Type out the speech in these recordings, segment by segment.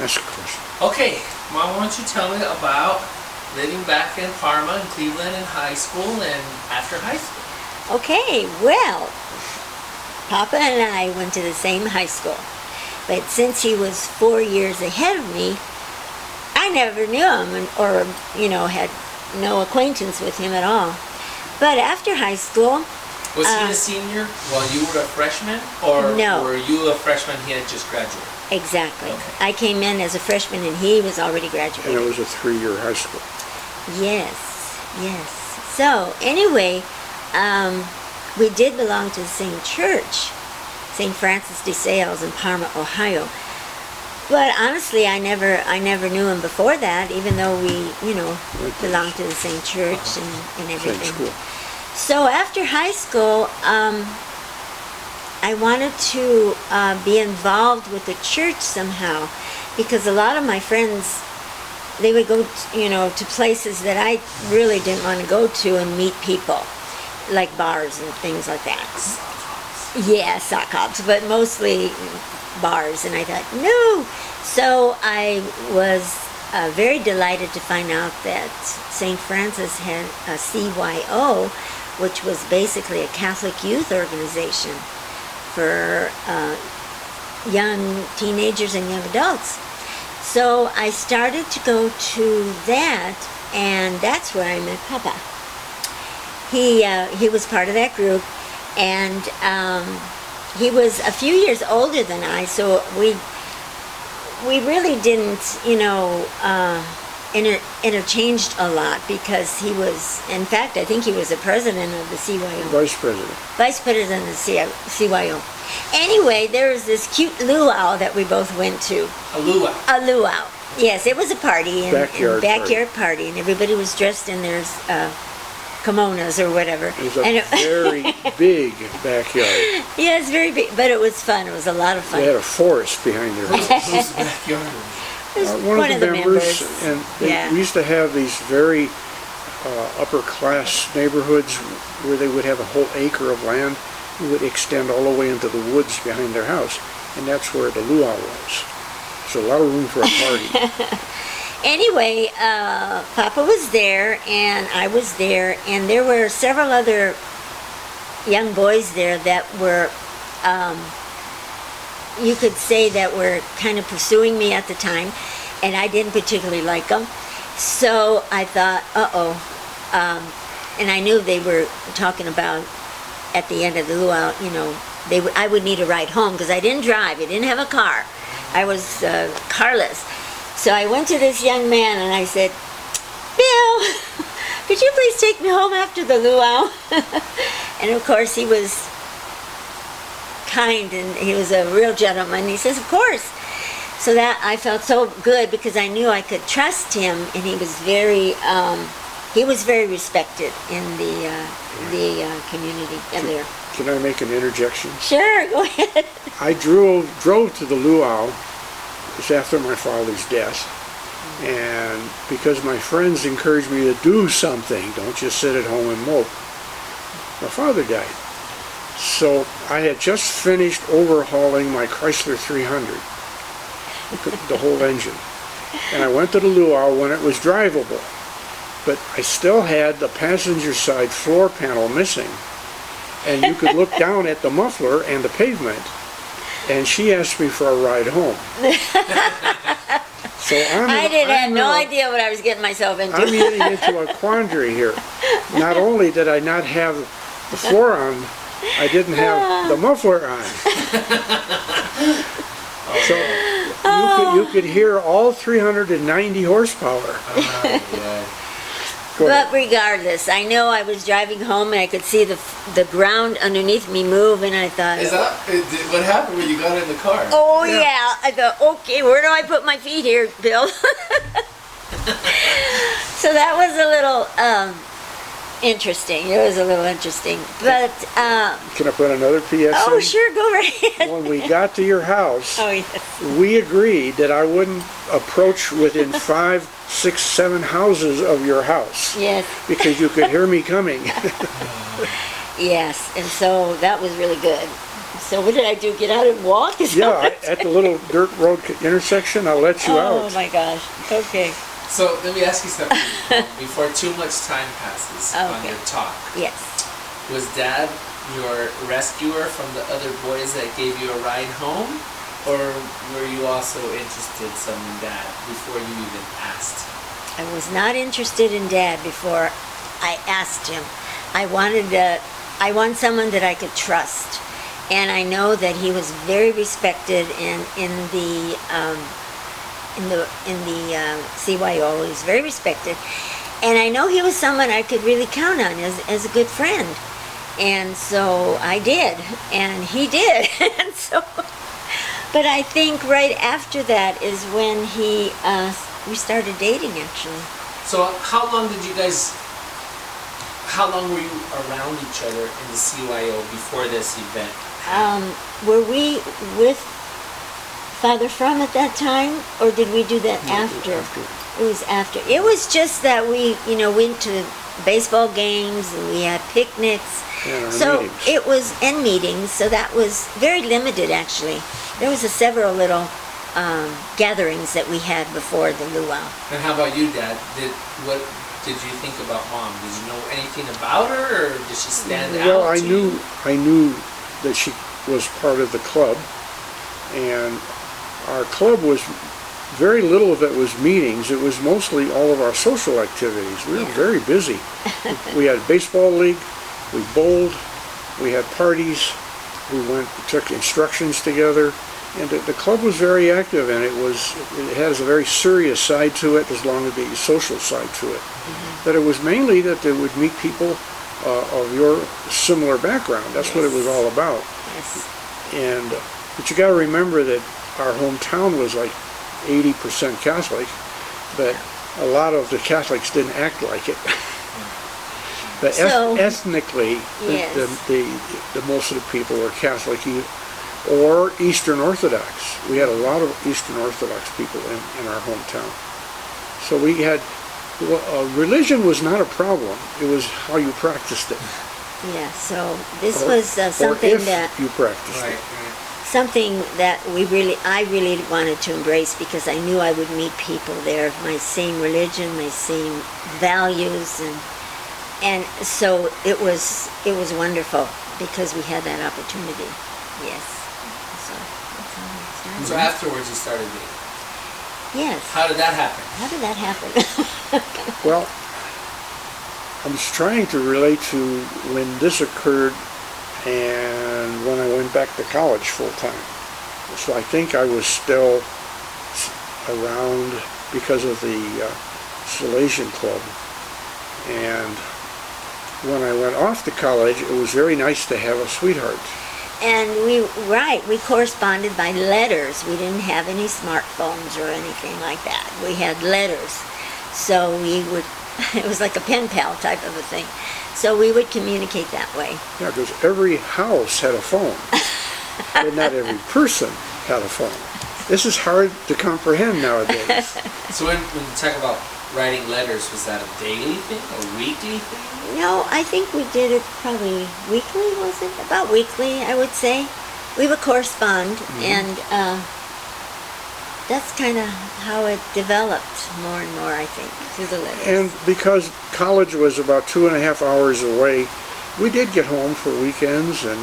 Ask a question. Okay, Mom, why don't you tell me about living back in Parma and Cleveland in high school and after high school? Okay, well, Papa and I went to the same high school. But since he was 4 years ahead of me, I never knew him or, had no acquaintance with him at all. But after high school... Was he a senior while you were a freshman? Or no. Were you a freshman, he had just graduated? Exactly. Okay. I came in as a freshman and he was already graduated. And it was a 3-year high school. Yes. So, anyway, we did belong to the same church, St. Francis de Sales in Parma, Ohio. But honestly, I never knew him before that, even though we, belonged to the same church and everything. Same school. So after high school, I wanted to be involved with the church somehow, because a lot of my friends, they would go, to places that I really didn't want to go to and meet people, like bars and things like that. Yeah, sock hops, but mostly bars, and I thought, no. So I was very delighted to find out that St. Francis had a CYO, which was basically a Catholic youth organization for young teenagers and young adults. So I started to go to that, and that's where I met Papa. He was part of that group, and he was a few years older than I, so we really didn't, interchanged a lot, because he was, in fact, I think he was the president of the CYO. Vice president of the CYO. Anyway, there was this cute luau that we both went to. A luau? A luau. Yes, it was a party. Backyard party. And everybody was dressed in their kimonos or whatever. It was a very big backyard. Yeah, it's very big, but it was fun. It was a lot of fun. They had a forest behind their house. Whose backyard? One of the members, and we used to have these very upper class neighborhoods where they would have a whole acre of land. It would extend all the way into the woods behind their house, and that's where the luau was. So a lot of room for a party. Anyway, Papa was there, and I was there, and there were several other young boys there that were, you could say, that were kind of pursuing me at the time, and I didn't particularly like them. So I thought, and I knew they were talking about at the end of the luau, I would need a ride home, because I didn't drive. I didn't have a car. I was carless. So I went to this young man and I said, Bill, could you please take me home after the luau? And of course he was kind, and he was a real gentleman. He says, of course. So that I felt so good, because I knew I could trust him, and he was very respected in the community there. Can I make an interjection? Sure, go ahead. I drove to the luau. It was after my father's death, and because my friends encouraged me to do something, don't just sit at home and mope. My father died. So I had just finished overhauling my Chrysler 300, the whole engine. And I went to the luau when it was drivable, but I still had the passenger side floor panel missing. And you could look down at the muffler and the pavement. And she asked me for a ride home. So I had no idea what I was getting myself into. I'm getting into a quandary here. Not only did I not have the floor on, I didn't have the muffler on. So you could hear all 390 horsepower. But regardless, I know I was driving home and I could see the ground underneath me move, and I thought... What happened when you got in the car? Oh yeah, I thought, okay, where do I put my feet here, Bill? So that was a little interesting. It was a little interesting. But... Can I put another PSA? Oh sure, go right ahead. When we got to your house, yes. We agreed that I wouldn't approach within 5, 6, 7 houses of your house. Yes. Because you could hear me coming. Yes, and so that was really good. So what did I do? Get out and walk? Is that Yeah, what- at the little dirt road intersection, I'll let you Oh out. my gosh. Okay. So let me ask you something before too much time passes on Okay. your talk. Yes. Was Dad your rescuer from the other boys that gave you a ride home? Or were you also interested some in Dad before you even asked? I was not interested in Dad before I asked him. I want someone that I could trust, and I know that he was very respected in the CYO. He was very respected, and I know he was someone I could really count on as a good friend. And so I did, and he did, and so. But I think right after that is when we started dating, actually. So how long were you around each other in the CYO before this event? Were we with Father Fromm at that time, or did we do that after? It was after. It was just that we, went to baseball games and we had picnics. And our So meetings. it was in meetings, so that was very limited actually. There was several little gatherings that we had before the luau. And how about you, Dad? What did you think about Mom? Did you know anything about her, or did she stand out? Well, I to you? knew that she was part of the club, and our club was very little of it was meetings. It was mostly all of our social activities. We were Yeah. very busy. We had a baseball league, we bowled, we had parties, we took instructions together, and the club was very active, and it has a very serious side to it as long as the social side to it. But it was mainly that they would meet people of your similar background. That's what it was all about. Yes. But you got to remember that our hometown was like 80% Catholic, but a lot of the Catholics didn't act like it. But So- ethnically, Yes. the most of the people were Catholic or Eastern Orthodox. We had a lot of Eastern Orthodox people in our hometown. So we had, religion was not a problem. It was how you practiced it. Yeah. So this Or- was or something if that you practiced Right, it. something that I really wanted to embrace, because I knew I would meet people there of my same religion, my same values, and so it was wonderful because we had that opportunity. Yes. So that's how it So started. afterwards you started dating. Yes. How did that happen? How did that happen? Well, I was trying to relate to when this occurred and when I went back to college full time. So I think I was still around because of the Salesian Club. And when I went off to college, it was very nice to have a sweetheart. And we corresponded by letters. We didn't have any smartphones or anything like that. We had letters. So we would, it was like a pen pal type of a thing. So we would communicate that way. Yeah, because every house had a phone, but not every person had a phone. This is hard to comprehend nowadays. So when you talk about writing letters, was that a daily thing, a weekly thing? No, I think we did it probably weekly, was it? About weekly, I would say. We would correspond, and that's kind of how it developed more and more, I think, through the letters. And because college was about 2.5 hours away, we did get home for weekends, and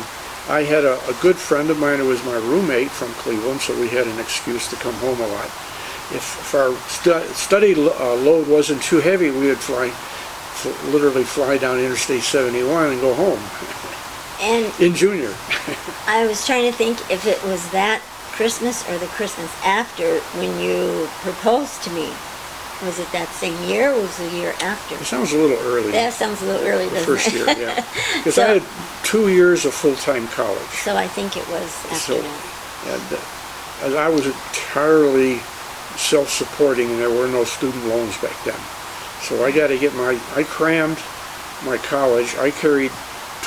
I had a good friend of mine who was my roommate from Cleveland, so we had an excuse to come home a lot. If our study load wasn't too heavy, we would literally fly down Interstate 71 and go home And in junior. I was trying to think if it was that Christmas or the Christmas after when you proposed to me. Was it that same year or was it the year after? It sounds a little early. That sounds a little early, The doesn't first it? year, yeah. Because So- I had 2 years of full-time college. So I think it was after So, that. and I was entirely self-supporting, and there were no student loans back then. So I got to I crammed my college. I carried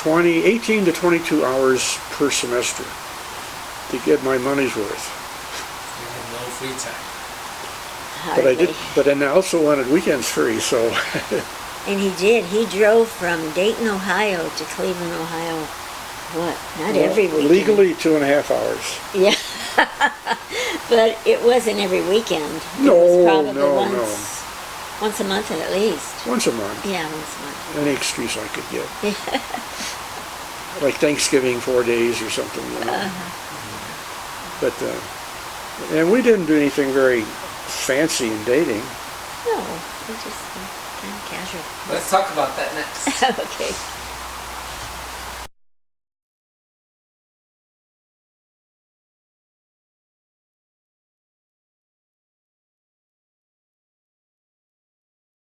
18 to 22 hours per semester to get my money's worth. You had no free time. Hardly. But I also wanted weekends free, so And he did. He drove from Dayton, Ohio to Cleveland, Ohio what? Not Well, every weekend. Legally 2.5 hours. Yeah. But it wasn't every weekend. It No, was probably no. once a month at least. Once a month. Yeah, once a month. Any excuse I could get. Like Thanksgiving, 4 days or something, you know. But, and we didn't do anything very fancy in dating. No, it was just kind of casual. Let's talk about that next. Okay.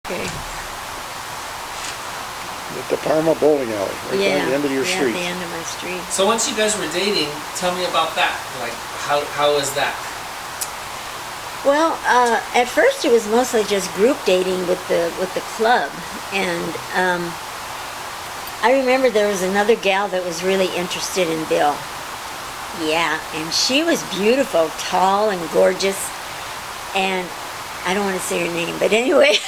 Okay. At the Parma bowling alley, right Yeah. down the end of your yeah, street. at the end of my street. So once you guys were dating, tell me about that. Like, how was that? Well, at first it was mostly just group dating with the club, and I remember there was another gal that was really interested in Bill. Yeah, and she was beautiful, tall and gorgeous, and I don't want to say her name, but anyway,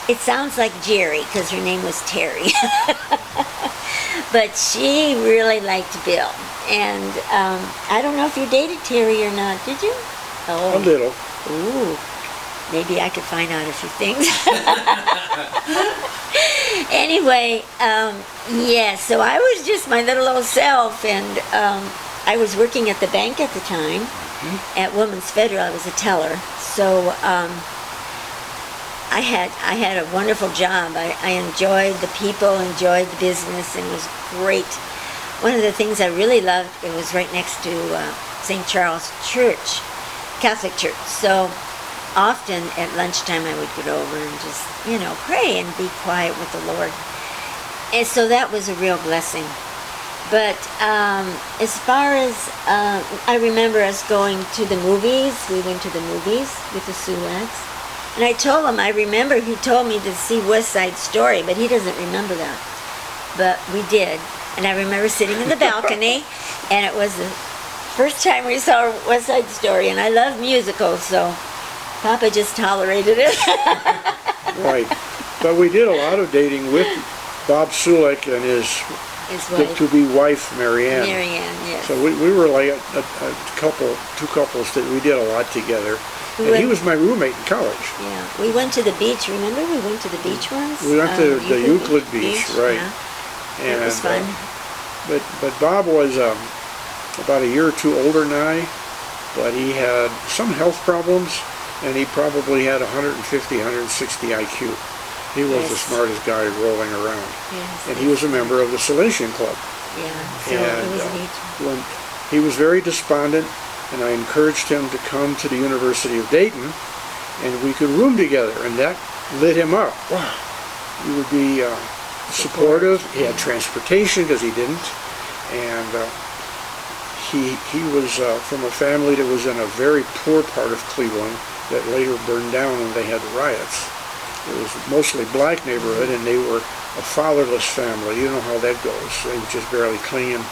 it sounds like Jerry because her name was Terry. But she really liked Bill, and I don't know if you dated Terry or not. Did you? A little. Ooh, maybe I could find out a few things. Anyway, yeah, so I was just my little old self, and I was working at the bank at the time, at Women's Federal. I was a teller, so I had a wonderful job. I enjoyed the people, enjoyed the business, and it was great. One of the things I really loved, it was right next to St. Charles Church, Catholic Church. So often at lunchtime I would get over and just, pray and be quiet with the Lord. And so that was a real blessing. But as far as, I remember us going to the movies. We went to the movies with the Sulaks. And I told him, I remember he told me to see West Side Story, but he doesn't remember that. But we did. And I remember sitting in the balcony, and it was the first time we saw West Side Story, and I love musicals, so Papa just tolerated it. Right. But we did a lot of dating with Bob Sulek and his wife. to-be wife, Marianne. Marianne, yes. So we were like two couples that we did a lot together. And he was my roommate in college. Yeah, we went to the beach. Remember, we went to the beach once. We went to the Euclid Beach, right? Yeah. And it was fun. but Bob was about a year or two older than I, but he had some health problems, and he probably had 150, 160 IQ. He was the smartest guy rolling around, and he was a member of the Salesian Club. Yeah, so it was neat. When he was very despondent, and I encouraged him to come to the University of Dayton, and we could room together, and that lit him up. Wow, he would be supportive. He had transportation because he didn't, and he was from a family that was in a very poor part of Cleveland that later burned down when they had the riots. It was mostly black neighborhood, and they were a fatherless family. You know how that goes. They were just barely clinging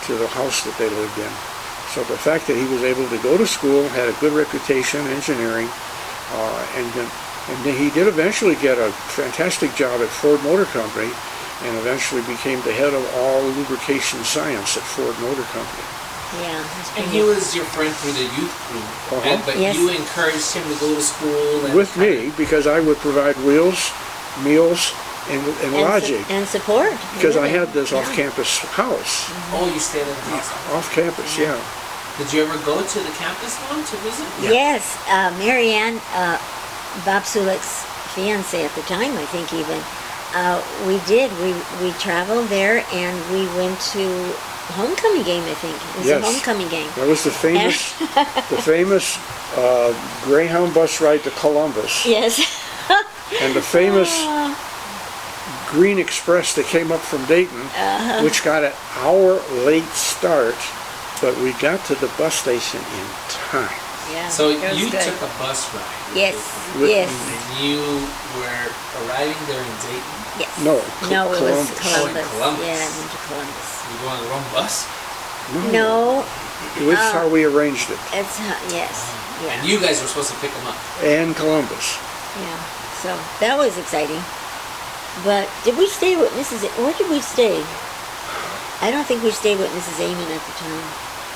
to the house that they lived in. So the fact that he was able to go to school, had a good reputation, engineering, and then he did eventually get a fantastic job at Ford Motor Company, and eventually became the head of all lubrication science at Ford Motor Company. Yeah. And he was your friend through the youth group, but you encouraged him to go to school. And with me, because I would provide wheels, meals, and lodging. And support. Because I had this off-campus house. Oh, you stayed at the house? Off-campus, yeah. Did you ever go to the campus one to visit? Yeah. Yes, Marianne, Bob Sulek's fiance at the time, I think even, we did. We traveled there, and we went to homecoming game, I think. It was a homecoming game. That was the famous Greyhound bus ride to Columbus. Yes. And the famous Green Express that came up from Dayton, which got an hour late start, but we got to the bus station in time. Yeah. So you took a bus ride. Yes. Yes. And you were arriving there in Dayton. Yes. No, it was Oh, Columbus. in Columbus. Yeah, I went to Columbus. You go on the wrong bus? No. That's how we arranged it. It's yes. Yeah. And you guys were supposed to pick him up. And Columbus. Yeah. So that was exciting. But did we stay with Mrs. Where did we stay? I don't think we stayed with Mrs. Amon at the time.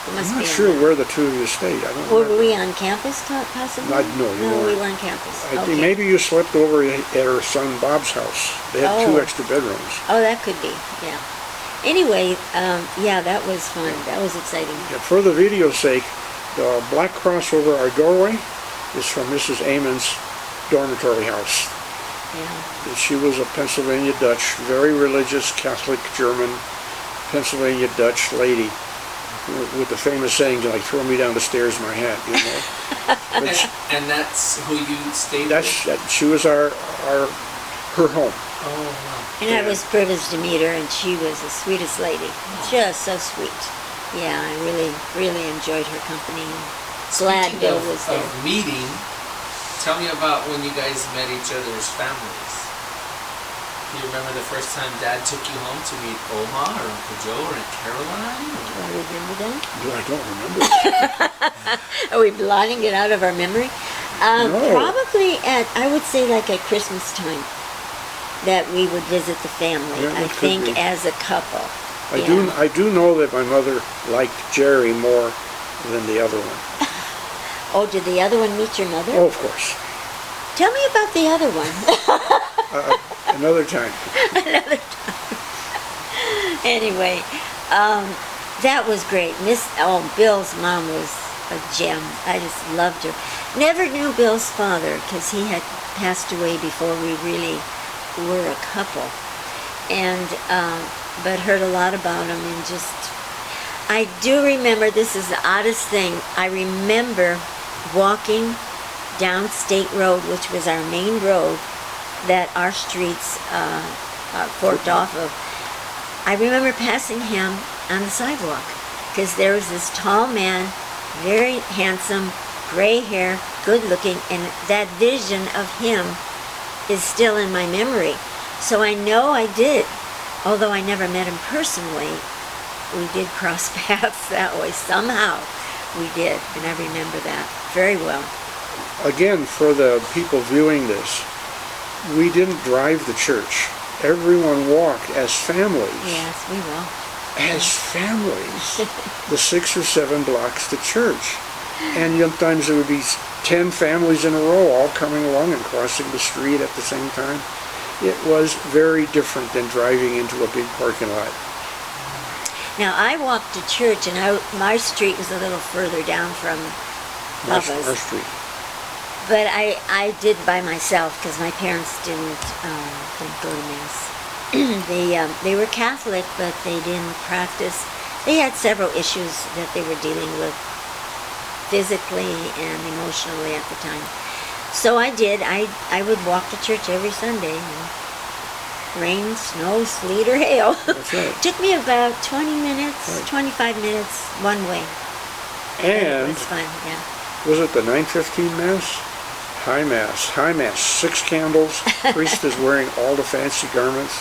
It must I'm be not in sure the- where the two of you stayed. I don't Were remember. we on campus possibly? No, you No, we weren't. were on campus. I Okay. think maybe you slept over at her son Bob's house. They had two Oh. extra bedrooms. Oh, that could be, yeah. Anyway, yeah, that was fun. That was exciting. Yeah, for the video's sake, the black cross over our doorway is from Mrs. Amon's dormitory house. Yeah. She was a Pennsylvania Dutch, very religious, Catholic, German, Pennsylvania Dutch lady with the famous saying, like, throw me down the stairs in my hat, you know. But And that's who you stayed with? she was her home. Oh, wow. And I was privileged to meet her, and she was the sweetest lady. Just so sweet. Yeah, I really, really enjoyed her company. Glad Speaking Bill of, was there. of meeting, tell me about when you guys met each other's families. Do you remember the first time Dad took you home to meet Oma or Uncle Joe or Aunt Caroline? Do I remember that? No, I don't remember. Are we blotting it out of our memory? No. Probably I would say like at Christmas time, that we would visit the family. Yeah, I that could think be. as a couple. I do know that my mother liked Jerry more than the other one. Oh, did the other one meet your mother? Oh, of course. Tell me about the other one. Another time. Anyway, that was great. Bill's mom was a gem. I just loved her. Never knew Bill's father because he had passed away before we really were a couple. And, but heard a lot about him and just, I do remember, this is the oddest thing, I remember walking down State Road, which was our main road that our streets forked off of. I remember passing him on the sidewalk because there was this tall man, very handsome, gray hair, good looking, and that vision of him is still in my memory. So I know I did, although I never met him personally, we did cross paths that way somehow. We did, and I remember that very well. Again, for the people viewing this, we didn't drive the church. Everyone walked as families. Yes, we will. As families. The 6 or 7 blocks to church. And sometimes there would be 10 families in a row all coming along and crossing the street at the same time. It was very different than driving into a big parking lot. Now, I walked to church, and my street was a little further down from Our Papa's. street. But I did by myself because my parents didn't go to mass. They were Catholic, but they didn't practice. They had several issues that they were dealing with physically and emotionally at the time. So I did. I would walk to church every Sunday. Rain, snow, sleet, or hail. That's right. Took me about 20 minutes, Right. 25 minutes one way. And It was fun, yeah. was it the 9:15 Mass? High Mass, 6 candles, priest is wearing all the fancy garments,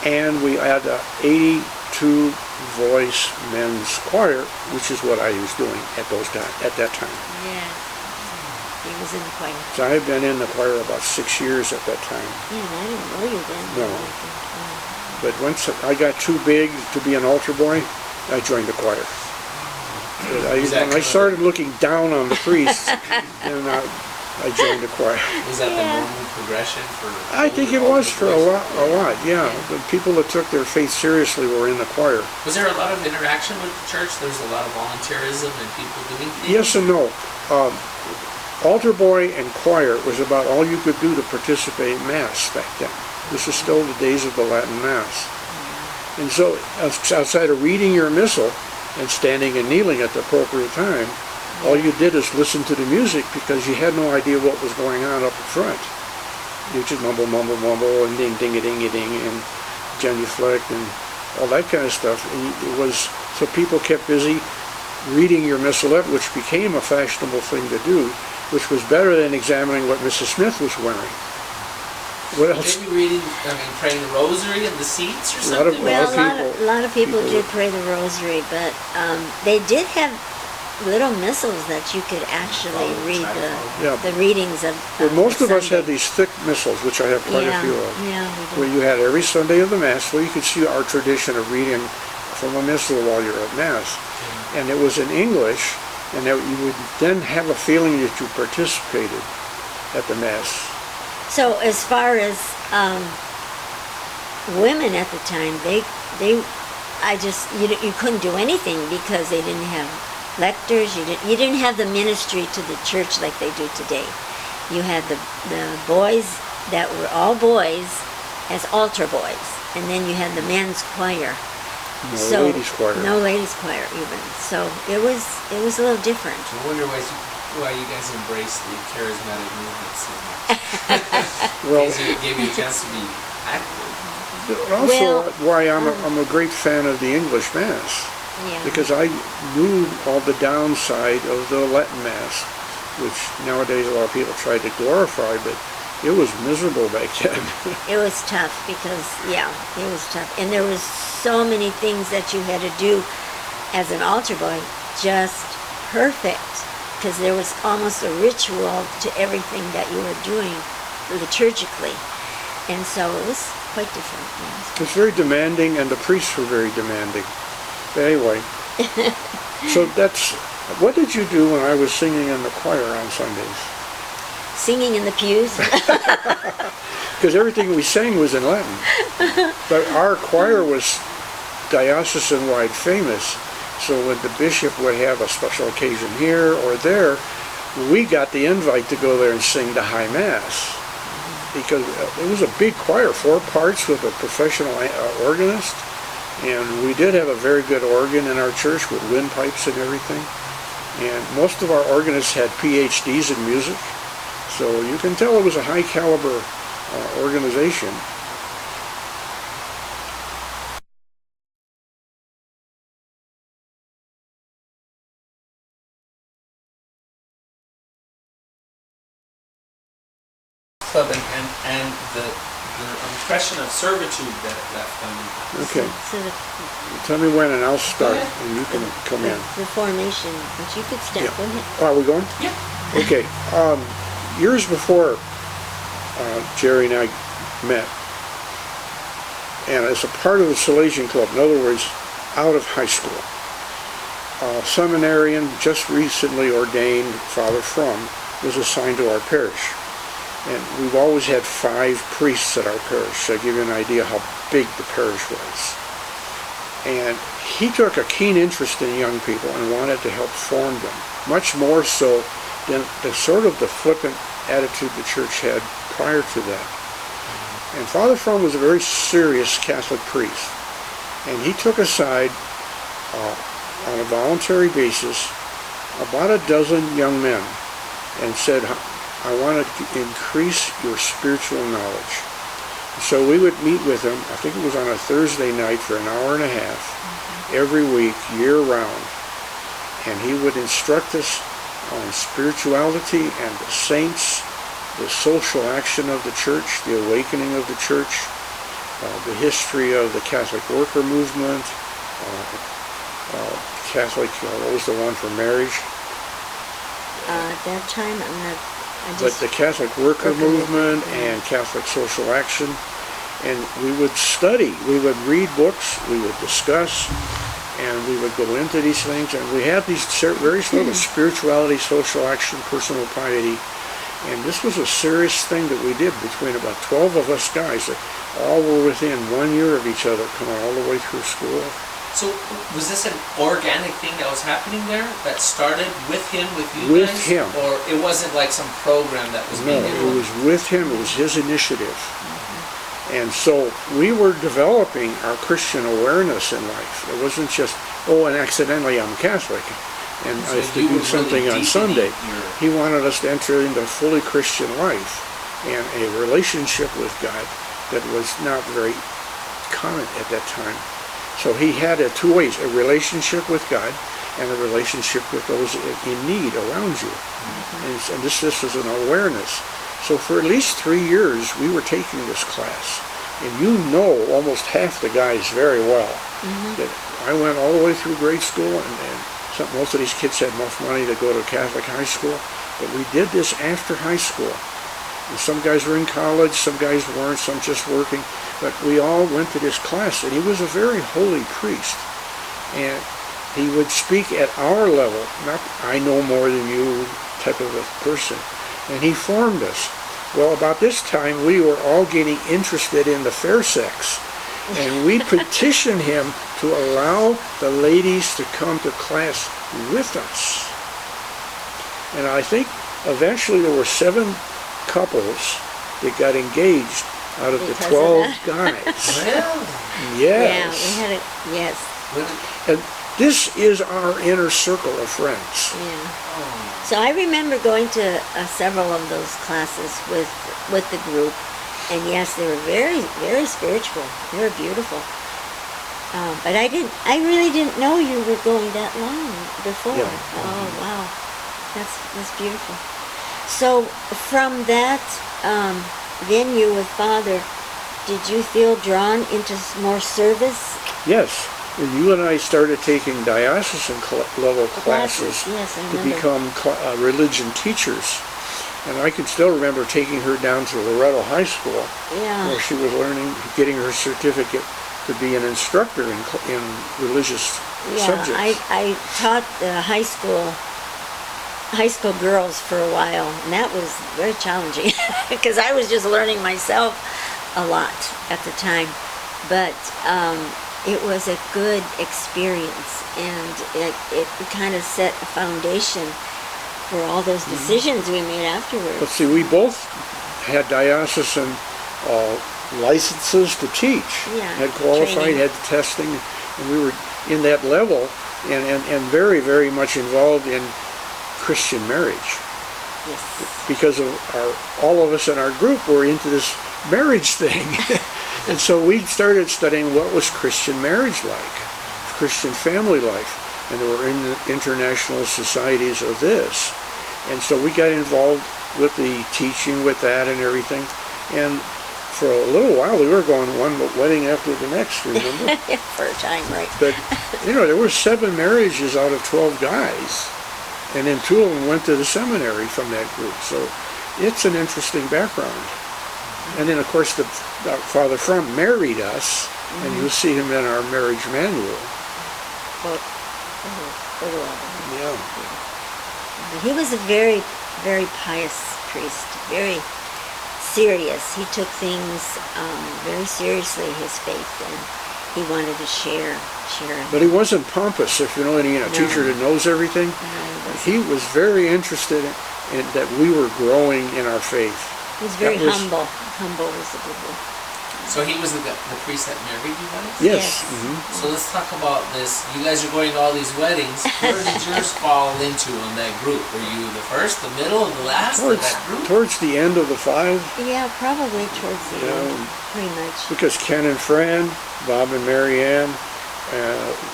and we had a 82 voice men's choir, which is what I was doing at that time. Yeah. He was in the choir. So I had been in the choir about 6 years at that time. Yeah, and I didn't know you then. No. But once I got too big to be an altar boy, I joined the choir. But when I started looking down on the priests, then I joined the choir. Was that the Yeah. normal progression for? I think it was for a lot, yeah. The people that took their faith seriously were in the choir. Was there a lot of interaction with the church? There was a lot of volunteerism and people doing things? Yes and no. Altar boy and choir was about all you could do to participate in Mass back then. This is still the days of the Latin Mass. And so, outside of reading your missal and standing and kneeling at the appropriate time, all you did is listen to the music because you had no idea what was going on up in front. You just mumble, mumble, mumble, and ding-a-ding-a-ding, and genuflect, and all that kind of stuff. And it was, so people kept busy reading your missalette, which became a fashionable thing to do, which was better than examining what Mrs. Smith was wearing. What else? Maybe praying the rosary in the seats or A lot of- something? Well, people- a lot of people people did pray the rosary, but they did have little missals that you could actually read Yeah. the readings of. Well, most of us Sunday. had these thick missals, which I have quite a few of, Yeah, we where did. you had every Sunday of the Mass, where you could see our tradition of reading from a missile while you're at Mass. And it was in English, and that you would then have a feeling that you participated at the Mass. So as far as women at the time, you couldn't do anything because they didn't have lectors. You didn't have the ministry to the church like they do today. You had the boys that were all boys as altar boys, and then you had the men's choir. No ladies choir. No ladies choir even. So it was a little different. I wonder why you guys embrace the charismatic movement so much. Well, gave you a chance to be active. Also, why I'm a great fan of the English Mass. Yeah. Because I knew all the downside of the Latin Mass, which nowadays a lot of people try to glorify, but it was miserable back then. It was tough because, it was tough. And there was so many things that you had to do as an altar boy, just perfect. Because there was almost a ritual to everything that you were doing liturgically. And so it was quite different. It was very demanding, and the priests were very demanding. But anyway, so what did you do when I was singing in the choir on Sundays? Singing in the pews. Because everything we sang was in Latin. But our choir was diocesan-wide famous, so when the bishop would have a special occasion here or there, we got the invite to go there and sing the High Mass. Because it was a big choir, 4 parts with a professional organist, and we did have a very good organ in our church with windpipes and everything. And most of our organists had PhDs in music, so you can tell it was a high caliber organization. Club and the impression of servitude that it left on you. Okay, So tell me when and I'll start, and you can come in. the formation, but you could start. Yeah. Go ahead. Oh, are we going? Yeah. Okay. Years before Jerry and I met, and as a part of the Salesian Club, in other words, out of high school, seminarian, just recently ordained, Father Fromm, was assigned to our parish. And we've always had 5 priests at our parish, to give you an idea how big the parish was. And he took a keen interest in young people and wanted to help form them, much more so than the flippant attitude the church had prior to that. And Father Fromm was a very serious Catholic priest, and he took aside, on a voluntary basis, about a dozen young men and said, I want to increase your spiritual knowledge. So we would meet with him, I think it was on a Thursday night for an hour and a half, every week, year round. And he would instruct us on spirituality and the saints, the social action of the church, the awakening of the church, the history of the Catholic worker movement, what was the one for marriage? At that time, But the Catholic worker movement and Catholic social action. And we would study, we would read books, we would discuss, and we would go into these things. And we had these various levels: spirituality, social action, personal piety. And this was a serious thing that we did between about 12 of us guys that all were within 1 year of each other, coming all the way through school. So was this an organic thing that was happening there that started with him, with you With guys? him. Or it wasn't like some program that was No, being it was with him, it was his initiative. And so we were developing our Christian awareness in life. It wasn't just, and accidentally I'm Catholic, and So I have to you do were something really on Sunday. deepening He wanted us to enter into fully Christian life and a relationship with God that was not very common at that time. So he had it 2 ways: a relationship with God and a relationship with those in need around you. And this is an awareness. So for at least 3 years, we were taking this class. And you know almost half the guys very well. That I went all the way through grade school, and most of these kids had enough money to go to Catholic high school. But we did this after high school. And some guys were in college, some guys weren't, some just working. But we all went to this class, and he was a very holy priest. and he would speak at our level, not I know more than you type of a person, and he formed us. Well, about this time, we were all getting interested in the fair sex, and we petitioned him to allow the ladies to come to class with us. And I think eventually there were 7 couples that got engaged out of the Because 12 of guys. Well, Yeah, Yes. we had a, yes, And this is our inner circle of friends. yeah. oh, So I remember going to several of those classes with the group, and yes, they were very, very spiritual. They were beautiful. But I really didn't know you were going that long before. Yeah. Oh wow, that's beautiful. So from that venue with Father, did you feel drawn into more service? Yes. And you and I started taking diocesan level classes Yes, I to remember. become religion teachers. And I can still remember taking her down to Loretto High School, Yeah. where she was getting her certificate to be an instructor in religious Yeah, subjects. I taught the high school girls for a while, and that was very challenging because I was just learning myself a lot at the time. But it was a good experience, and it kind of set a foundation for all those decisions we made afterwards. But see, we both had diocesan licenses to teach. Yeah, Had qualified, training. had the testing, and we were in that level and very, very much involved in Christian marriage. Yes. Because of all of us in our group were into this marriage thing. And so we started studying what was Christian marriage like, Christian family life, and there were international societies of this. And so we got involved with the teaching with that and everything. And for a little while we were going one wedding after the next, remember? For a time, right? But, there were 7 marriages out of 12 guys. And then 2 of them went to the seminary from that group. So it's an interesting background. And then, of course, Father Fromm married us, and you'll see him in our marriage manual. Photo album. Yeah. But he was a very, very pious priest, very serious. He took things very seriously, his faith, and he wanted to share it. But he wasn't pompous, if you know any teacher that knows everything. He was very interested in that we were growing in our faith. He was very That was- humble. Humble was a good word. so he was the priest that married you guys? Yes. Yes. Mhm. So let's talk about this. You guys are going to all these weddings. Where did yours fall into in that group? Were you the first, the middle, the last of that group? Towards the end of the 5, Yeah, probably towards the end, pretty much. because Ken and Fran, Bob and Mary Ann,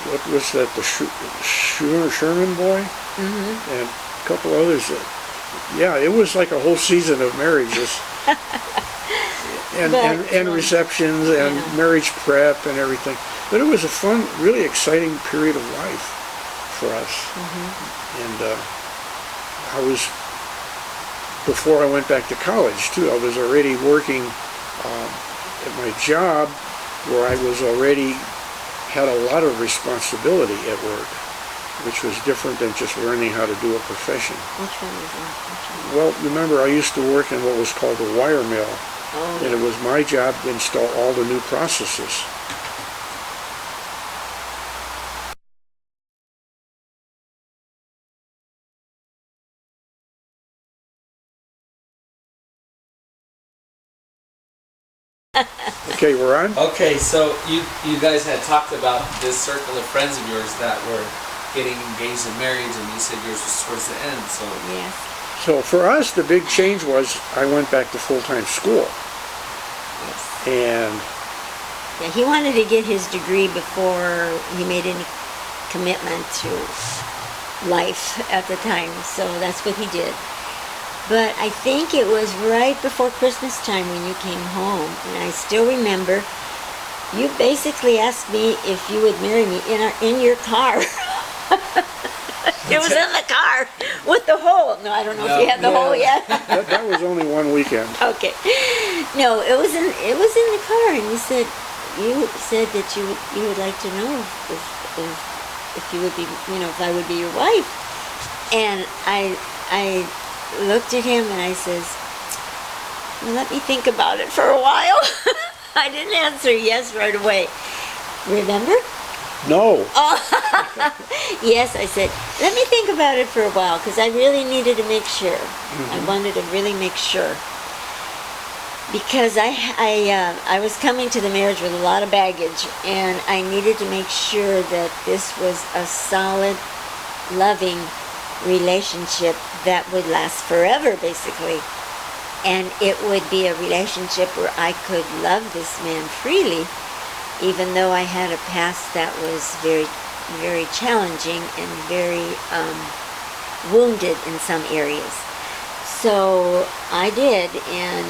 what was that, the Sherman boy? Mm-hmm. And a couple others. It was like a whole season of marriages. and receptions and Yeah. marriage prep and everything. But it was a fun, really exciting period of life for us. And I was, before I went back to college too, I was already working at my job where I was already had a lot of responsibility at work, which was different than just learning how to do a profession. Which one was that? Which one? Well, remember I used to work in what was called a wire mill. Oh, And it was my job to install all the new processes. Okay, we're on? Okay, so you guys had talked about this circle of friends of yours that were getting engaged and married, and you said yours was towards the end. So yes. So for us, the big change was I went back to full-time school. Yes. And Yeah, he wanted to get his degree before he made any commitment to life at the time, so that's what he did. But I think it was right before Christmas time when you came home, and I still remember you basically asked me if you would marry me in your car. It was in the car with the hole. No, I don't know if you had the hole yet. that was only one weekend. Okay. No, it was in the car, and you said that you would like to know if if you would be, if I would be your wife. And I looked at him and I says, well, let me think about it for a while. I didn't answer yes right away. Remember? No. Yes, I said, let me think about it for a while, because I really needed to make sure. I wanted to really make sure. Because I was coming to the marriage with a lot of baggage, and I needed to make sure that this was a solid, loving relationship that would last forever, basically. And it would be a relationship where I could love this man freely, even though I had a past that was very, very challenging and very wounded in some areas. So I did, and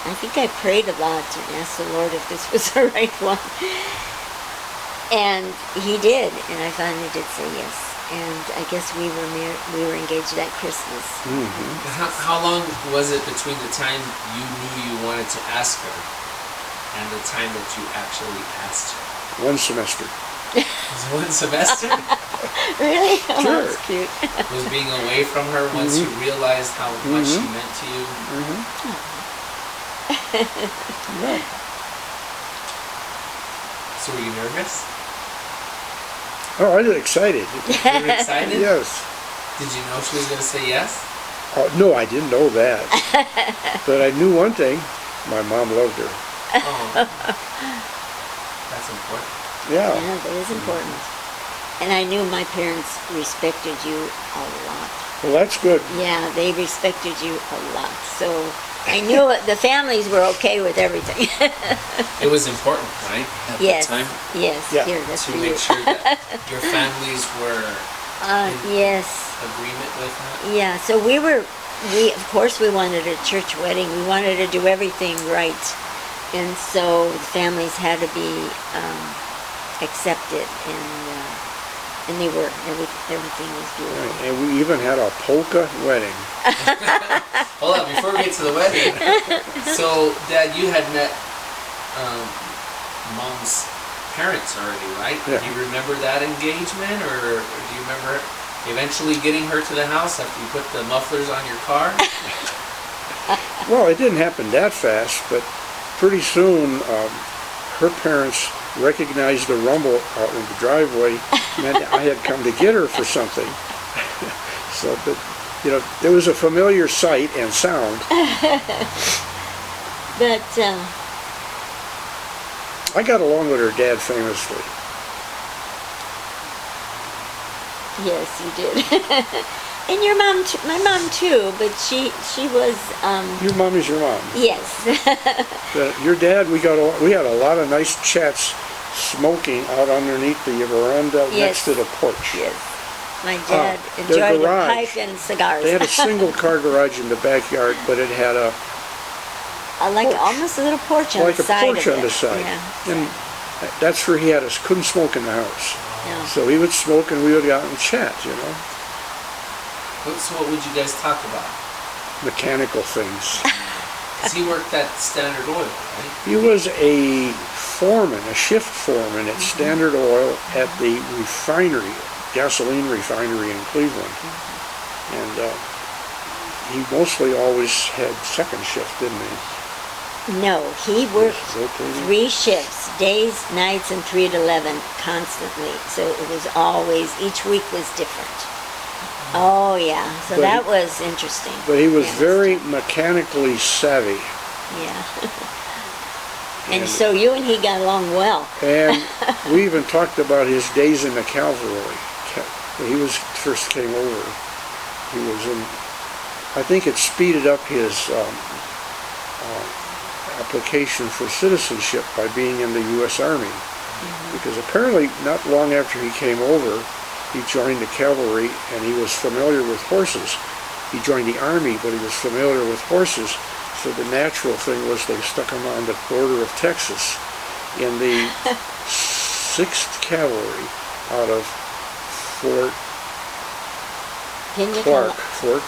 I think I prayed a lot and asked the Lord if this was the right one. And he did, and I finally did say yes. And I guess we were engaged that Christmas. How long was it between the time you knew you wanted to ask her and the time that you actually asked her? 1 semester. It was 1 semester? Really? Oh, Sure. that's cute. Was being away from her once you realized how much she meant to you? Yeah. So were you nervous? Oh, I was excited. You were excited? Yes. Did you know she was going to say yes? No, I didn't know that. But I knew one thing. My mom loved her. Oh. That's important. Yeah. Yeah, that is important. And I knew my parents respected you a lot. Well, that's good. Yeah, they respected you a lot. So I knew the families were okay with everything. It was important, right? At Yes. the time? Yes. Yeah. Here, that's To for make you. sure that your families were Yes. agreement with that? Yeah, so of course we wanted a church wedding. We wanted to do everything right. And so the families had to be accepted, and they were. Everything was beautiful. Right. And we even had a polka wedding. Hold on, before we get to the wedding. So, Dad, you had met Mom's parents already, right? Yeah. Do you remember that engagement, or do you remember eventually getting her to the house after you put the mufflers on your car? Well, it didn't happen that fast, but pretty soon her parents recognized the rumble out in the driveway, and I had come to get her for something. So, but, there was a familiar sight and sound. But I got along with her dad famously. yes, you did. And your mom, my mom too. But she was. Your mom is your mom. Yes. Your dad, we had a lot of nice chats smoking out underneath the veranda next to the porch. Yes. My dad their enjoyed a garage. pipe and cigars. They had a single car garage in the backyard, but it had a like porch. almost a little porch on like the a side porch of on it. the side. Yeah. And that's where he had us. Couldn't smoke in the house. No. So he would smoke and we would go out and chat, So what would you guys talk about? mechanical things. Because he worked at Standard Oil, right? He was a foreman, a shift foreman at Standard Oil at the refinery, gasoline refinery in Cleveland. And he mostly always had second shift, didn't he? No, he worked Rotating. 3 shifts, days, nights, and 3 to 11 constantly. So it was always, each week was different. Oh yeah, so But that he- was interesting. But he was Yeah, very mechanically savvy. Yeah. And so you and he got along well. And we even talked about his days in the cavalry. When he first came over, he was in, I think it speeded up his application for citizenship by being in the U.S. Army. Because apparently not long after he came over, he joined the cavalry and he was familiar with horses. He joined the Army, but he was familiar with horses. So the natural thing was they stuck him on the border of Texas in the 6th Cavalry out of Fort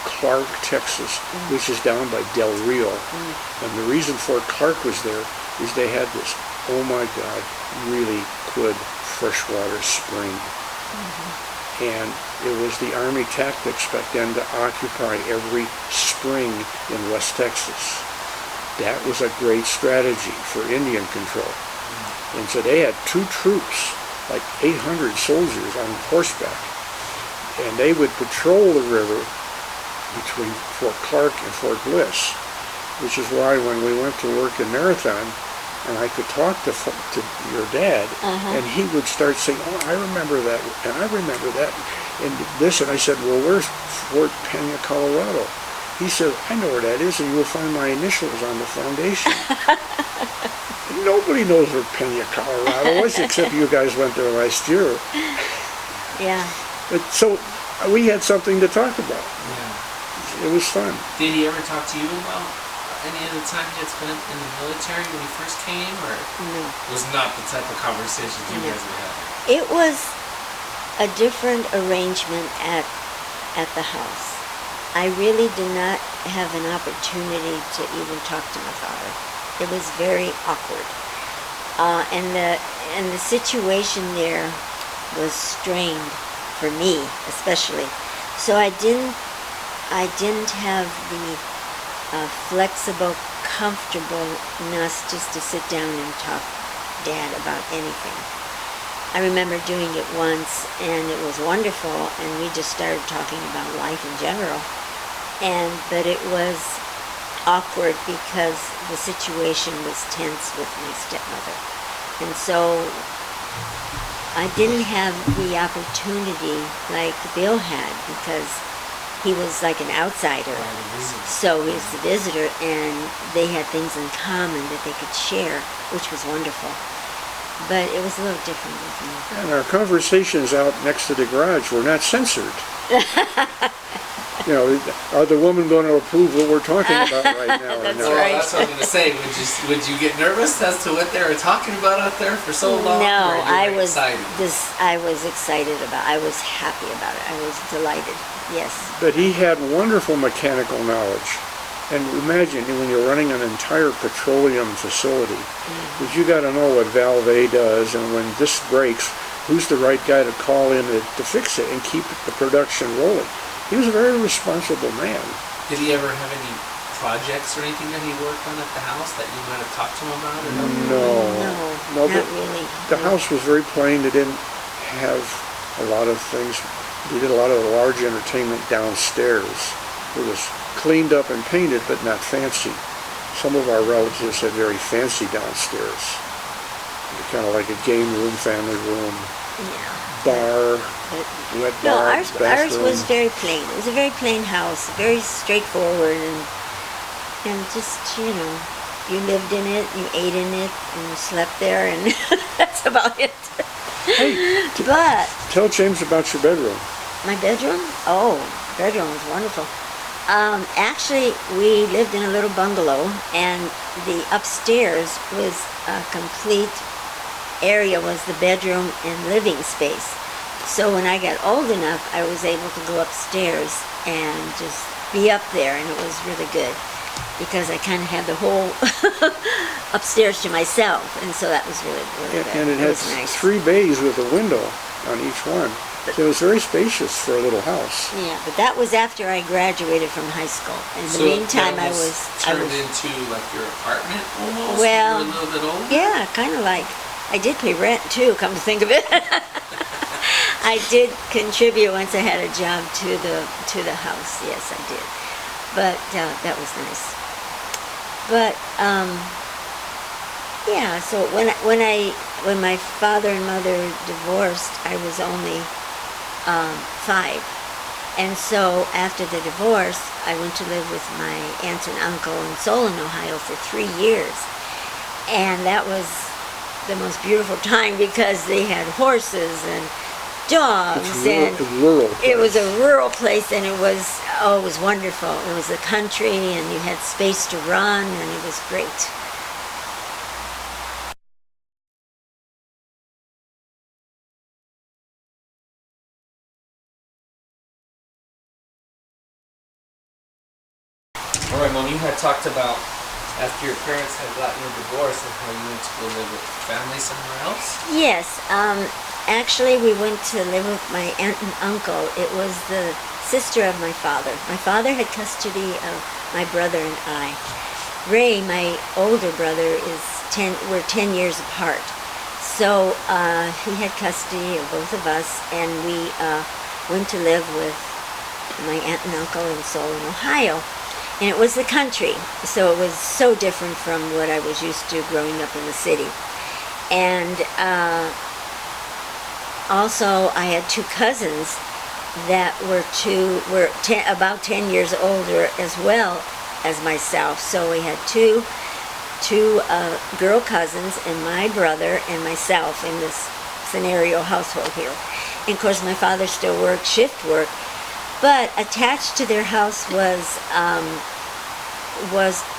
Clark, Texas, which is down by Del Rio. And the reason Fort Clark was there is they had this, oh my God, really good freshwater spring. And it was the Army tactics back then to occupy every spring in West Texas. That was a great strategy for Indian control. And so they had 2 troops, like 800 soldiers on horseback, and they would patrol the river between Fort Clark and Fort Bliss, which is why when we went to work in Marathon, and I could talk to your dad, and he would start saying, "Oh, I remember that, and I remember that, and this," and I said, "Well, where's Fort Pena, Colorado?" He said, "I know where that is, and you will find my initials on the foundation." Nobody knows where Pena, Colorado was, except you guys went there last year. Yeah. So we had something to talk about. Yeah. It was fun. Did he ever talk to you about any of the time you had spent in the military when you first came, or No. was not the type of conversations you No. guys would have? It was a different arrangement at the house. I really did not have an opportunity to even talk to my father. It was very awkward. And the situation there was strained for me, especially. So I didn't have the flexible comfortableness just to sit down and talk to Dad about anything. I remember doing it once, and it was wonderful, and we just started talking about life in general. But it was awkward because the situation was tense with my stepmother. And so I didn't have the opportunity like Bill had, because he was like an outsider. So he was the visitor, and they had things in common that they could share, which was wonderful. But it was a little different with me. And our conversations out next to the garage were not censored. You know, are the women going to approve what we're talking about right now? That's or not? right. Well, that's what I'm going to say. Would you get nervous as to what they were talking about out there for so long? No, or you I were was excited? I was excited about. I was happy about it. I was delighted. Yes. But he had wonderful mechanical knowledge. And imagine when you're running an entire petroleum facility, because you got to know what valve A does, and when this breaks, who's the right guy to call in to fix it and keep the production rolling. He was a very responsible man. Did he ever have any projects or anything that he worked on at the house that you might have talked to him about? Or No, not really. The house was very plain. They didn't have a lot of things. We did a lot of the large entertainment downstairs. It was cleaned up and painted, but not fancy. Some of our relatives had very fancy downstairs. Kind of like a game room, family room, bar, wet No, bar, ours bathroom. was very plain. It was a very plain house, very straightforward, and just, you lived in it, you ate in it, and you slept there, and that's about it. Hey, But tell James about your bedroom. my bedroom? Oh, bedroom was wonderful. Actually, we lived in a little bungalow, and the upstairs was a complete area, was the bedroom and living space. So when I got old enough, I was able to go upstairs and just be up there, and it was really good because I kind of had the whole upstairs to myself, and so that was really, really good. And it had was nice. 3 bays with a window on each one. So it was very spacious for a little house. Yeah, but that was after I graduated from high school. In the So meantime, that I was turned into like your apartment almost. Well, you were a little bit older. yeah, kind of like. I did pay rent too. Come to think of it, I did contribute once I had a job to the house. Yes, I did. But that was nice. But yeah. So when my father and mother divorced, I was only 5. And so after the divorce, I went to live with my aunt and uncle in Solon, Ohio for 3 years. And that was the most beautiful time because they had horses and dogs. It's rural. It was a rural place, and it was wonderful. It was the country, and you had space to run, and it was great. All right, Mom, you had talked about after your parents had gotten a divorce and how you went to go live with family somewhere else? Yes, actually we went to live with my aunt and uncle. It was the sister of my father. My father had custody of my brother and I. Ray, my older brother, we're 10 years apart. So he had custody of both of us, and we went to live with my aunt and uncle in Solon, Ohio. And it was the country, so it was so different from what I was used to growing up in the city. And also I had two cousins that were about 10 years older as well as myself. So we had two girl cousins and my brother and myself in this scenario household here. And of course my father still worked shift work, but attached to their house was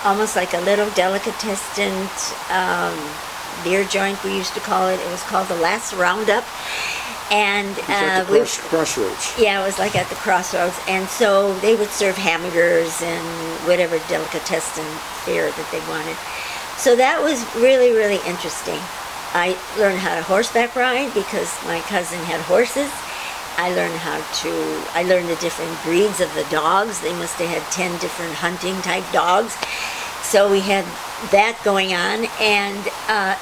almost like a little delicatessen beer joint, we used to call it. It was called the Last Roundup. And at the crossroads. Yeah, it was like at the crossroads. And so they would serve hamburgers and whatever delicatessen fare that they wanted. So that was really, really interesting. I learned how to horseback ride because my cousin had horses. I learned the different breeds of the dogs. They must have had 10 different hunting type dogs. So we had that going on. And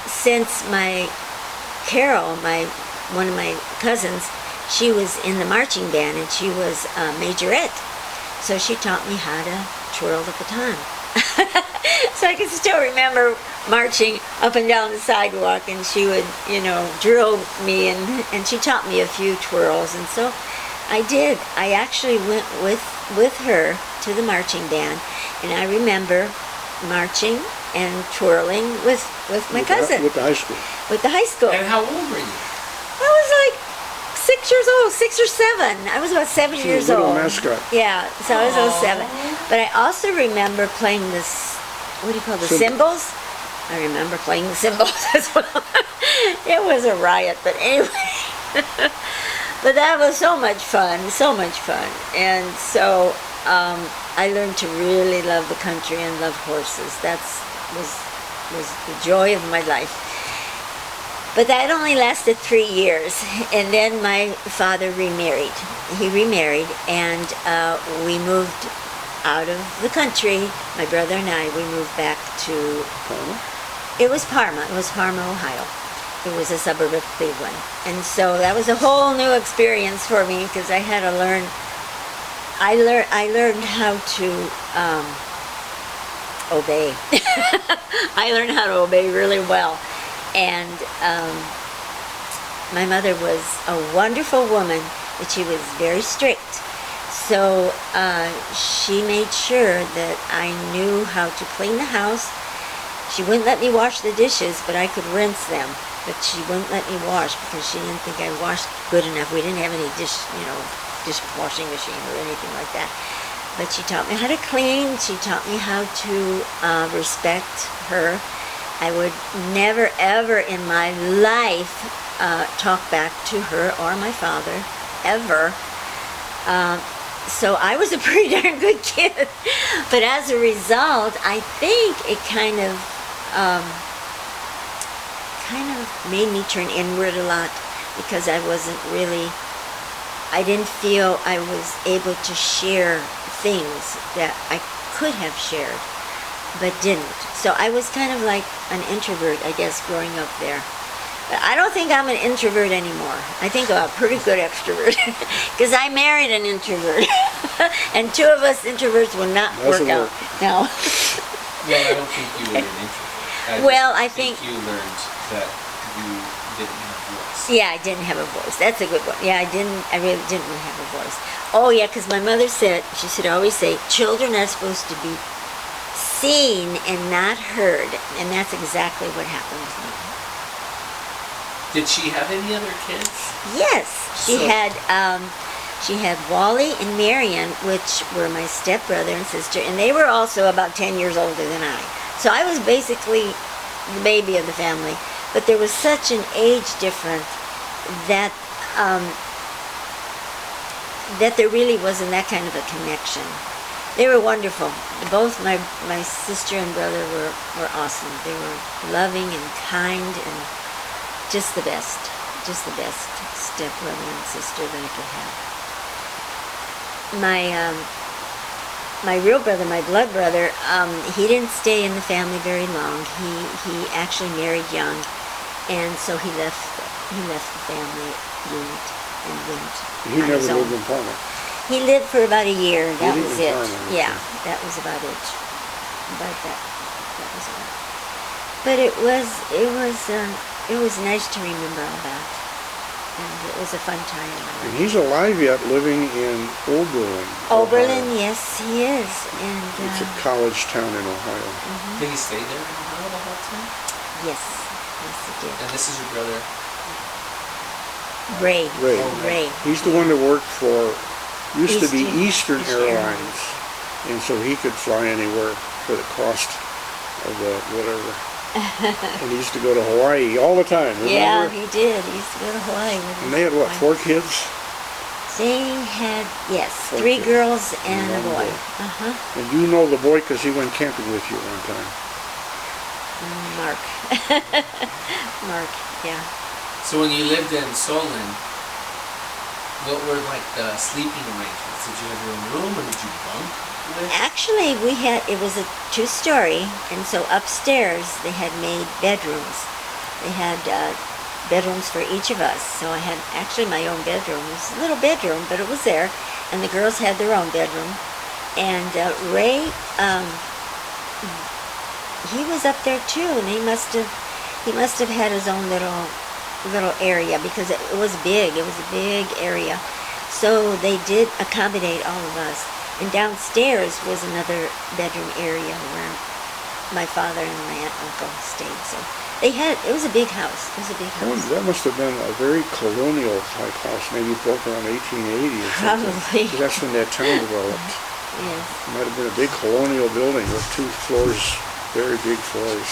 since Carol, one of my cousins, she was in the marching band and she was a majorette. So she taught me how to twirl the baton. So I can still remember marching up and down the sidewalk, and she would, drill me, and she taught me a few twirls, and so I did. I actually went with her to the marching band, and I remember marching and twirling with my cousin. With the high school. With the high school. And how old were you? I was like 6 years old, 6 or 7. I was about 7 years old. old. Mascot. Yeah, so I was about 7. But I also remember playing this, what do you call the cymbals? I remember playing the cymbals as well. It was a riot, but anyway. But that was so much fun, so much fun. And so I learned to really love the country and love horses. That was the joy of my life. But that only lasted 3 years, and then my father remarried. He remarried, and we moved out of the country. My brother and I, we moved back to Parma? It was Parma. It was Parma, Ohio. It was a suburb of Cleveland. And so that was a whole new experience for me because I had to learn. I learned how to obey. I learned how to obey really well. And my mother was a wonderful woman, but she was very strict. So she made sure that I knew how to clean the house. She wouldn't let me wash the dishes, but I could rinse them. But she wouldn't let me wash because she didn't think I washed good enough. We didn't have any dishwashing machine or anything like that. But she taught me how to clean. She taught me how to respect her. I would never, ever in my life talk back to her or my father, ever. So I was a pretty darn good kid. But as a result, I think it kind of made me turn inward a lot because I didn't feel I was able to share things that I could have shared, but didn't. So I was kind of like an introvert, I guess, growing up there. But I don't think I'm an introvert anymore. I think I'm a pretty good extrovert because I married an introvert. And two of us introverts will not work out. No. Well, I don't think you were an introvert. I think you learned that you didn't have a voice. Yeah, I didn't have a voice. That's a good one. Yeah, I really didn't have a voice. Oh, yeah, because my mother said, she should always say, children are supposed to be seen and not heard. And that's exactly what happened with me. Did she have any other kids? Yes, she had Wally and Marion, which were my stepbrother and sister, and they were also about 10 years older than I. So I was basically the baby of the family, but there was such an age difference that that there really wasn't that kind of a connection. They were wonderful. Both my sister and brother were awesome. They were loving and kind and just the best. Just the best stepbrother and sister that I could have. My real brother, my blood brother, he didn't stay in the family very long. He actually married young, and so he left the family unit and went. He on never his own. lived in Parma. He lived for about a year. That lived was in it. Parma, okay. Yeah, that was about it. But that was all. But it was nice to remember all that, and it was a fun time. And he's alive yet, living in Oberlin. Oberlin, Ohio. yes, he is, and It's a college town in Ohio. Did he stay there in Ohio the whole time? yes, he did. And this is your brother. Ray. Ray. Ray. He's the one that worked for, used to be Eastern Eastern Airlines. And so he could fly anywhere for the cost of the whatever. And he used to go to Hawaii all the time, remember? Yeah, he did. He used to go to Hawaii with And they had what, 4 kids? They had, yes, 4 3 kids. girls and a And one boy. boy. Uh-huh. And you know the boy because he went camping with you one time. Mark. Mark, yeah. So when you lived in Solon, what were like the sleeping arrangements? Did you have your own room or did you bunk with? Actually, it was a 2-story, and so upstairs they had made bedrooms. They had bedrooms for each of us. So I had actually my own bedroom. It was a little bedroom, but it was there. And the girls had their own bedroom. And Ray, he was up there too, and he must have had his own little area because it was big. It was a big area. So they did accommodate all of us. And downstairs was another bedroom area where my father and my aunt and uncle stayed. So it was a big house. It was a big house. That must have been a very colonial type house, maybe built around 1880 or something. Probably. 'Cause that's when that town developed. Yes. It might have been a big colonial building with 2 floors, very big floors.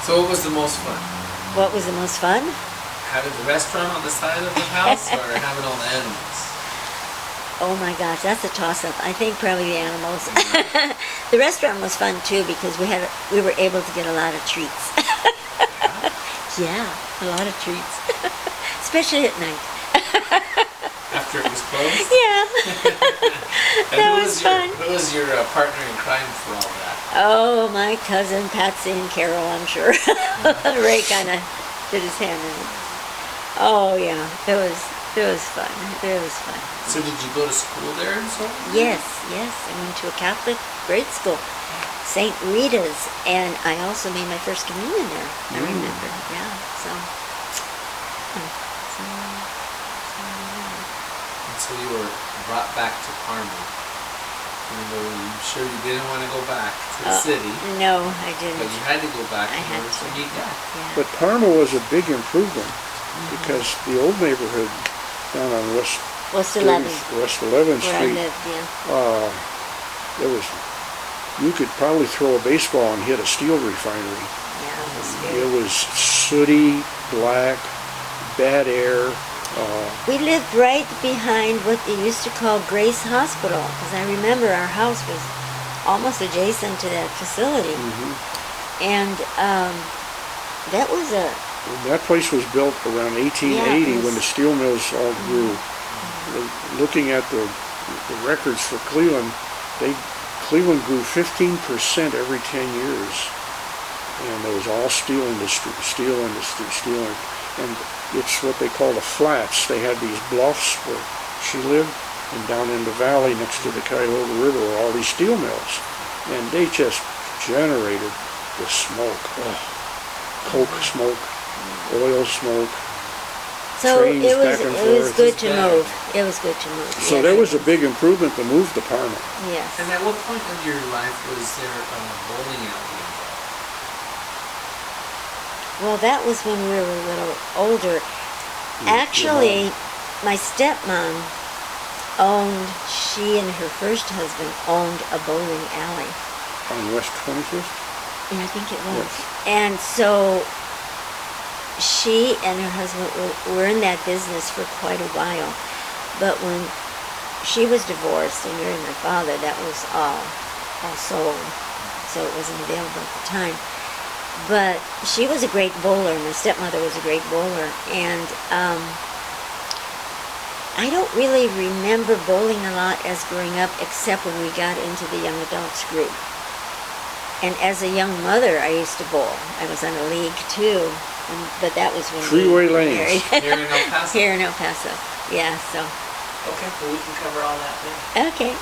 So what was the most fun? What was the most fun? Having the restaurant on the side of the house or having all the animals? Oh my gosh, that's a toss-up. I think probably the animals. The restaurant was fun too because we were able to get a lot of treats. Yeah, a lot of treats, especially at night. After it was closed? Yeah, And that was fun. Who was your partner in crime for all that? Oh, my cousin Patsy and Carol, I'm sure. Ray kind of did his hand in it. Oh yeah, it was fun. It was fun. So did you go to school there and so on? Yes. I went to a Catholic grade school, St. Rita's, and I also made my first communion there. I remember. Yeah. So. And so you were brought back to Parma. Even though I'm sure you didn't want to go back to the city. No, I didn't. But you had to go back I in had order to to. meet God. Yeah. But Parma was a big improvement because the old neighborhood down on West 11th, West 11th where I Street, lived. Yeah. you could probably throw a baseball and hit a steel refinery. Yeah, it was very. It was sooty, black, bad air. We lived right behind what they used to call Grace Hospital, because I remember our house was almost adjacent to that facility. And that was That place was built around 1880 Yeah, when the steel mills all grew. Looking at the records for Cleveland, Cleveland grew 15% every 10 years. And it was all steel industry. And it's what they call the flats. They had these bluffs where she lived, and down in the valley next to the Cuyahoga River were all these steel mills. And they just generated the smoke. Oh, coke smoke, oil smoke. so Trains it was back and it was forth. good to move. It was good to move. So yes. there was a big improvement to move to Parma. Yes. And at what point of your life was there a bowling alley involved? Well, that was when we were a little older. Actually, my stepmom she and her first husband owned a bowling alley. On West 25th? Yeah, I think it was. Yes. And so she and her husband were in that business for quite a while. But when she was divorced and married my father. That was all sold, so it wasn't available at the time. But she was a great bowler. My stepmother was a great bowler, and I don't really remember bowling a lot as growing up, except when we got into the young adults group. And as a young mother, I used to bowl. I was on a league too, but that was when Freeway we were lanes. married. Here in El Paso. Here in El Paso. Yeah. So. Okay, well we can cover all that then. Okay.